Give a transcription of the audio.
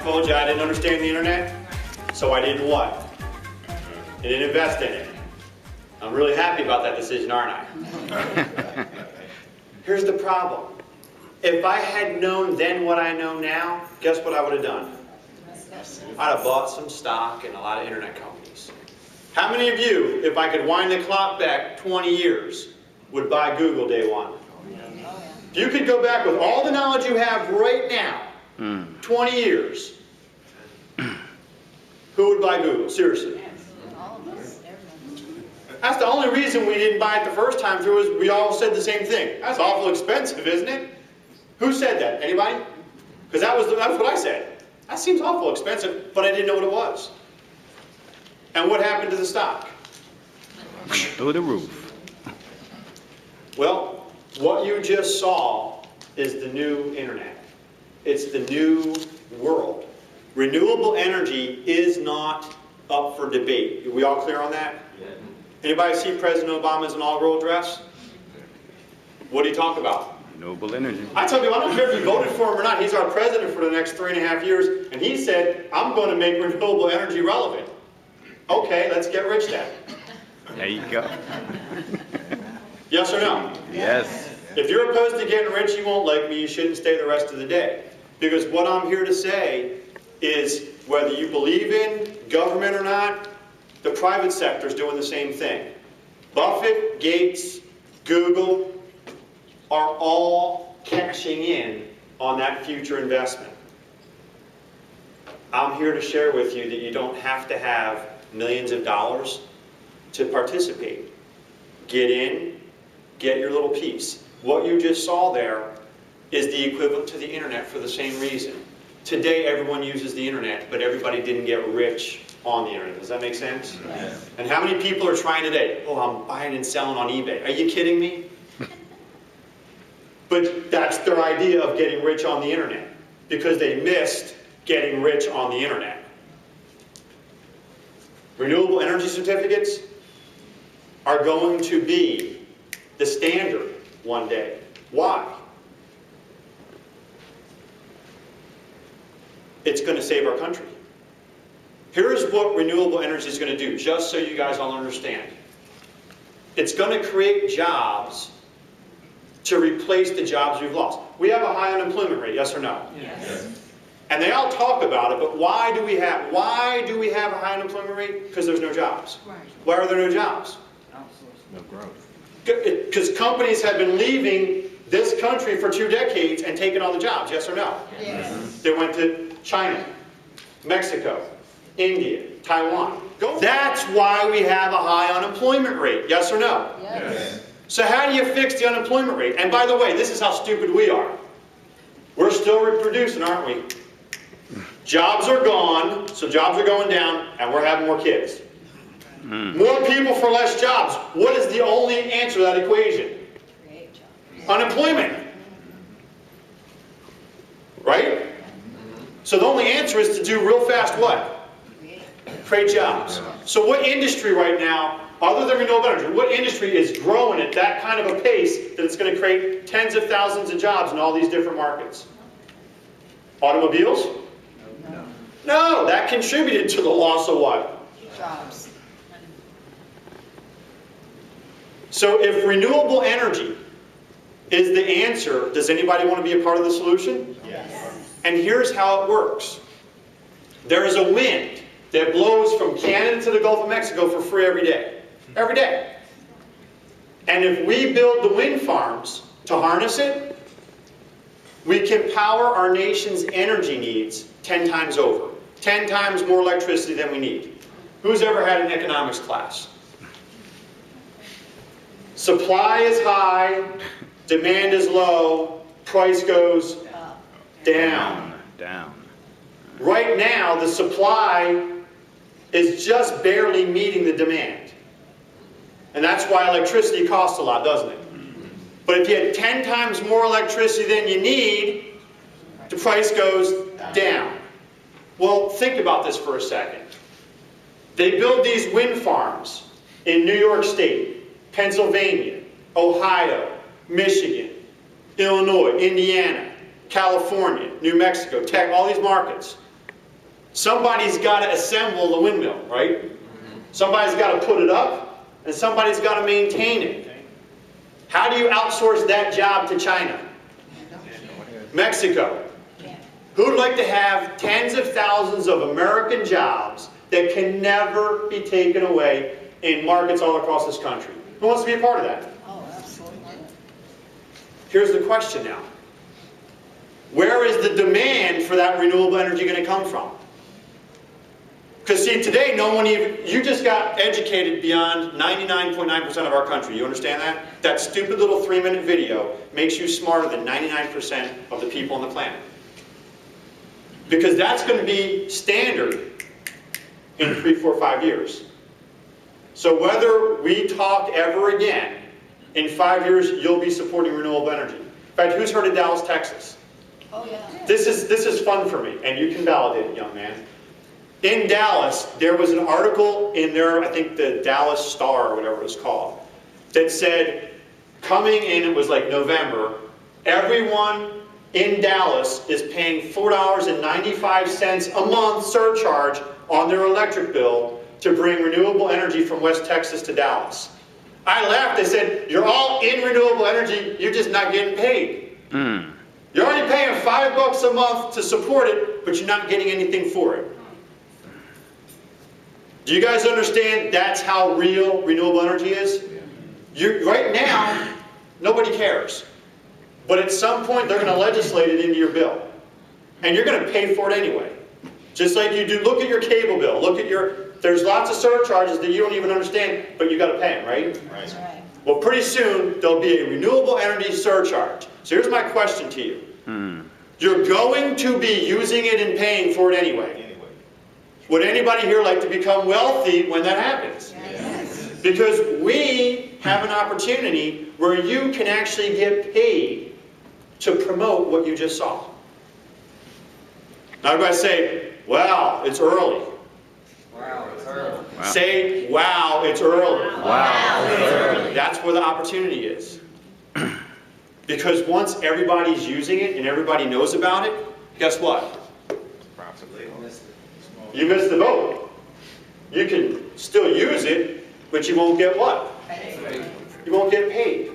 Told you I didn't understand the internet, so I didn't what? I didn't invest in it. I'm really happy about that decision, aren't I? Here's the problem. If I had known then what I know now, guess what I would have done? I'd have bought some stock in a lot of internet companies. How many of you, if I could wind the clock back 20 years, would buy Google day one? If you could go back with all the knowledge you have right now, 20 years, who would buy Google? Seriously. That's the only reason we didn't buy it the first time through is we all said the same thing. That's awful expensive, isn't it? Who said that? Anybody? Because that was what I said. That seems awful expensive, but I didn't know what it was. And what happened to the stock? Through the roof. Well, what you just saw is the new internet. It's the new world. Renewable energy is not up for debate. Are we all clear on that? Yeah. Anybody see President Obama's inaugural address? What did he talk about? Renewable energy. I tell you, I don't care if you voted for him or not. He's our president for the next 3.5 years, and he said, I'm going to make renewable energy relevant. Okay, let's get rich then. There you go. Yes or no? Yes. If you're opposed to getting rich, you won't like me, you shouldn't stay the rest of the day. Because what I'm here to say is, whether you believe in government or not, the private sector is doing the same thing. Buffett, Gates, Google are all cashing in on that future investment. I'm here to share with you that you don't have to have millions of dollars to participate. Get in, get your little piece. What you just saw there is the equivalent to the internet for the same reason. Today everyone uses the internet, but everybody didn't get rich on the internet. Does that make sense? Yes. And how many people are trying today? Oh, I'm buying and selling on eBay. Are you kidding me? But that's their idea of getting rich on the internet, because they missed getting rich on the internet. Renewable energy certificates are going to be the standard one day. Why? It's going to save our country. Here's what renewable energy is going to do, just so you guys all understand. It's going to create jobs to replace the jobs we've lost. We have a high unemployment rate, yes or no? Yes. And they all talk about it, but why do we have a high unemployment rate? Because there's no jobs. Right. Why are there no jobs? No growth. Because companies have been leaving this country for 2 decades and taking all the jobs, yes or no? Yes. They went to China, Mexico, India, Taiwan. That's why we have a high unemployment rate, yes or no? Yes. So how do you fix the unemployment rate? And by the way, this is how stupid we are. We're still reproducing, aren't we? Jobs are gone, so jobs are going down, and we're having more kids. More people for less jobs. What is the only answer to that equation? Create jobs. Unemployment. Right? So the only answer is to do real fast what? Create jobs. So what industry right now, other than renewable energy, what industry is growing at that kind of a pace that it's going to create tens of thousands of jobs in all these different markets? Automobiles? No, that contributed to the loss of what? Jobs. So if renewable energy is the answer, does anybody want to be a part of the solution? Yes. And here's how it works. There is a wind that blows from Canada to the Gulf of Mexico for free every day. Every day. And if we build the wind farms to harness it, we can power our nation's energy needs 10 times over. 10 times more electricity than we need. Who's ever had an economics class? Supply is high, demand is low, price goes down. Right now, the supply is just barely meeting the demand. And that's why electricity costs a lot, doesn't it? But if you had 10 times more electricity than you need, the price goes down. Well, think about this for a second. They build these wind farms in New York State, Pennsylvania, Ohio, Michigan, Illinois, Indiana, California, New Mexico, Tech, all these markets. Somebody's got to assemble the windmill, right? Somebody's got to put it up, and somebody's got to maintain it. How do you outsource that job to China? Mexico. Who'd like to have tens of thousands of American jobs that can never be taken away in markets all across this country? Who wants to be a part of that? Oh, absolutely. Here's the question now. Where is the demand for that renewable energy going to come from? Because see, today no one even, you just got educated beyond 99.9% of our country. You understand that? That stupid little 3-minute video makes you smarter than 99% of the people on the planet. Because that's going to be standard in 3, 4, 5 years. So whether we talk ever again, in 5 years you'll be supporting renewable energy. In fact, who's heard of Dallas, Texas? Oh, yeah. This is fun for me, and you can validate it, young man. In Dallas, there was an article in there, I think the Dallas Star or whatever it was called, that said, coming in, it was like November, everyone in Dallas is paying $4.95 a month surcharge on their electric bill to bring renewable energy from West Texas to Dallas. I laughed, I said, you're all in renewable energy, you're just not getting paid. You're already paying $5 a month to support it, but you're not getting anything for it. Do you guys understand that's how real renewable energy is? Right now, nobody cares. But at some point, they're going to legislate it into your bill. And you're going to pay for it anyway. Just like you do, look at your cable bill. Look at there's lots of surcharges that you don't even understand, but you got to pay them, right? That's right. Well, pretty soon, there'll be a renewable energy surcharge. So here's my question to you. You're going to be using it and paying for it anyway. Would anybody here like to become wealthy when that happens? Yes. Because we have an opportunity where you can actually get paid to promote what you just saw. Now everybody say, wow, it's early. Wow, it's early. Wow. Say, wow, it's early. Wow. It's early. That's where the opportunity is. Because once everybody's using it and everybody knows about it, guess what? You missed the boat. You can still use it, but you won't get what? You won't get paid.